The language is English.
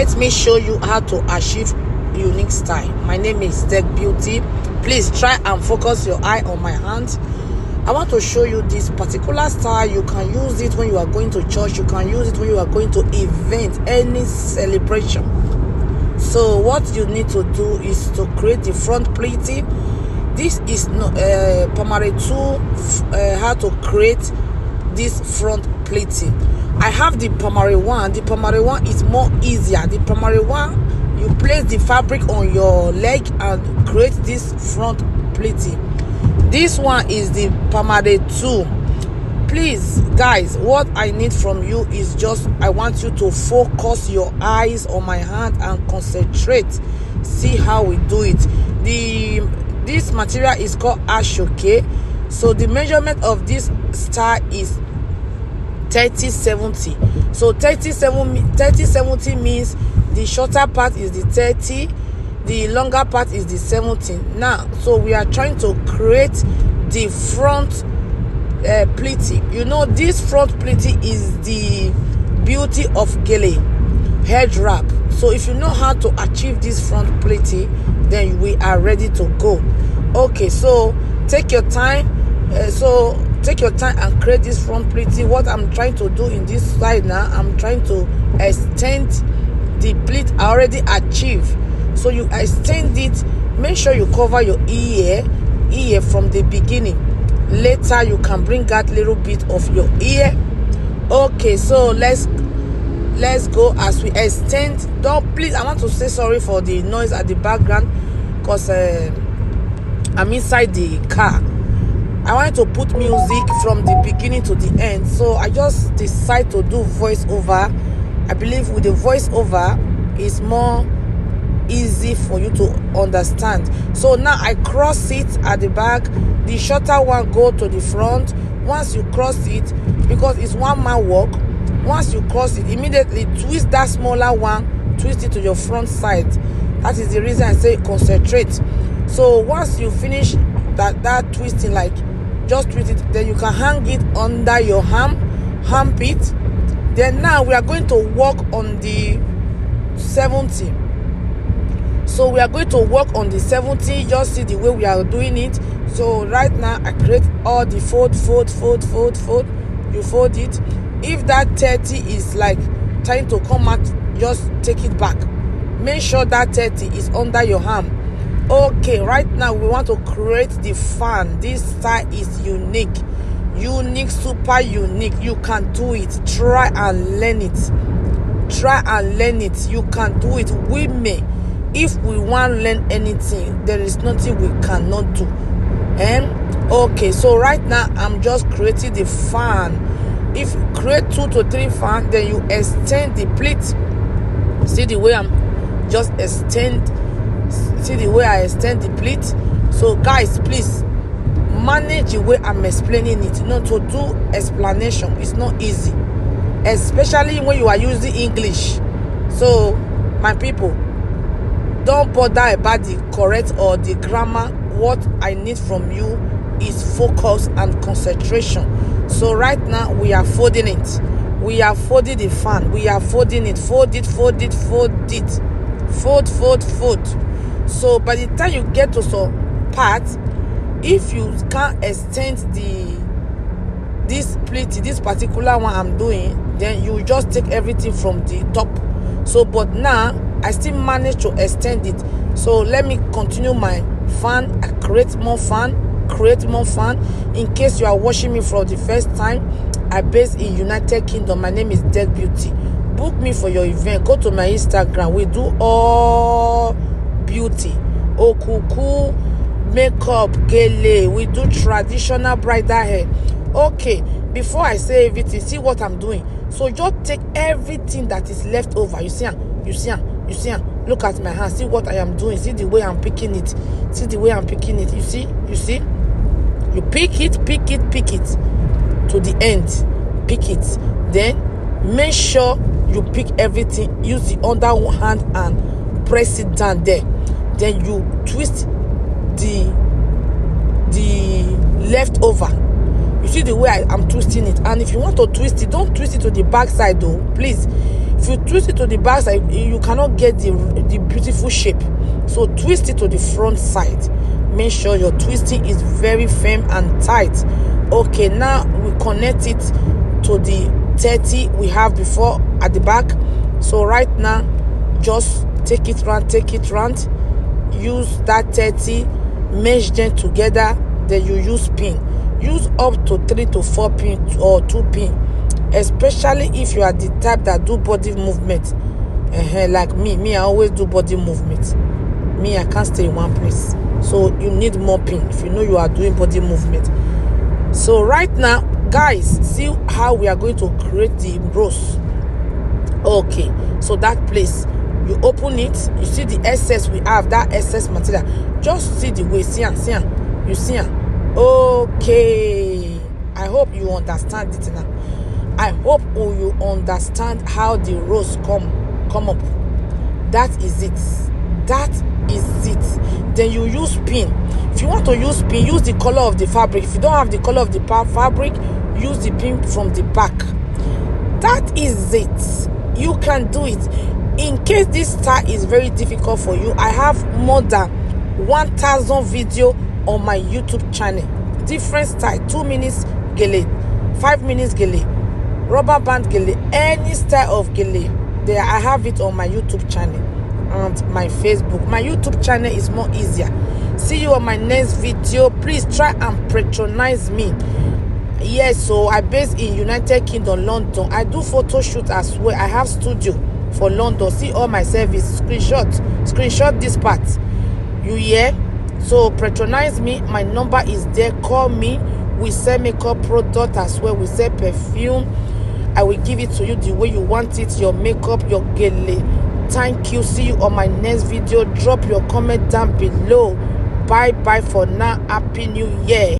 let me show you how to achieve unique style. My name is Tech Beauty. Please try and focus your eye on my hand. I want to show you this particular style. You can use it when you are going to church. You can use it when you are going to event, any celebration. So what you need to do is to create the front pleating. This is primary 2, how to create this front pleating. I have the primary 1. The primary 1 is more easier. The primary 1, you place the fabric on your leg and create this front pleating. This one is the primary 2. Please guys, what I need from you is just, I want you to focus your eyes on my hand and concentrate. See how we do it. This material is called ashoke. So the measurement of this style is 30-70. So 30-70 means the shorter part is the 30, the longer part is the 70. Now, so we are trying to create the front pleating. You know, this front pleating is the beauty of Gele Headwrap. So if you know how to achieve this front pleating, then we are ready to go. Okay, so take your time. Take your time and create this front pleating. What I'm trying to do in this slide now, I'm trying to extend the pleat I already achieved. So you extend it. Make sure you cover your ear from the beginning. Later you can bring out little bit of your ear. Okay, so let's go as we extend. Don't, please, I want to say sorry for the noise at the background because I'm inside the car. I wanted to put music from the beginning to the end, so I just decided to do voiceover. I believe with the voiceover is more easy for you to understand. So now I cross it at the back. The shorter one go to the front. Once you cross it, because it's one man work, once you cross it, immediately twist that smaller one, twist it to your front side. That is the reason I say concentrate. So once you finish that twisting, like just twist it, then you can hang it under your armpit. Then now we are going to work on the 70. So we are going to work on the 70. Just see the way we are doing it. So right now I create all the fold. You fold it. If that 30 is like trying to come out, just take it back. Make sure that 30 is under your arm. Okay, right now we want to create the fan. This style is unique, super unique. You can do it. Try and learn it. You can do it. We may, if we want to learn anything, there is nothing we cannot do. Okay, so right now I'm just creating the fan. If you create 2 to 3 fan, then you extend the pleat. See the way I'm just extend. See the way I extend the pleat. So guys, please manage the way I'm explaining it. To do explanation, it's not easy, especially when you are using English. So my people, don't bother about the correct or the grammar. What I need from you is focus and concentration. So right now we are folding it. We are folding the fan. We are folding it. Fold it. Fold. So by the time you get to some part, if you can't extend this pleat, this particular one I'm doing, then you just take everything from the top. So but now I still manage to extend it. So let me continue my fan. I create more fan. In case you are watching me for the first time, I base in United Kingdom. My name is Tech Beauty. Book me for your event. Go to my Instagram. We do all beauty, okuku, makeup, gele. We do traditional bridal hair. Okay, before I say everything, see what I'm doing. So just take everything that is left over. You see. Look at my hand. See what I am doing. See the way I'm picking it. You see. You pick it to the end. Pick it. Then make sure you pick everything. Use the other hand and press it down there. Then you twist the leftover. You see the way I'm twisting it. And if you want to twist it, don't twist it to the back side though, please. If you twist it to the back side, you cannot get the beautiful shape. So twist it to the front side. Make sure your twisting is very firm and tight. Okay, now we connect it to the 30 we have before at the back. So right now, just take it round, use that 30, mesh them together, then you use pin. Use up to 3 to 4 pin or 2 pin, especially if you are the type that do body movement. Like me, I always do body movement. Me, I can't stay in one place. So you need more pin if you know you are doing body movement. So right now, guys, see how we are going to create the rose. Okay, so that place, you open it, you see the excess we have, that excess material. Just see the way, you see her. Okay, I hope you understand it now. I hope you understand how the rose come up. That is it. Then you use pin. If you want to use pin, use the color of the fabric. If you don't have the color of the fabric, use the pin from the back. That is it. You can do it. In case this style is very difficult for you, I have more than 1,000 video on my YouTube channel. Different style, 2 minutes gele, 5 minutes gele, rubber band gele, any style of gele. There, I have it on my YouTube channel and my Facebook. My YouTube channel is more easier. See you on my next video. Please try and patronize me. Yes, so I based in United Kingdom, London. I do photo shoot as well. I have studio for London. See all my service. Screenshot this part. You hear? So patronize me. My number is there. Call me. We sell makeup product as well. We sell perfume. I will give it to you the way you want it. Your makeup, your gele. Thank you. See you on my next video. Drop your comment down below. Bye bye for now. Happy New Year.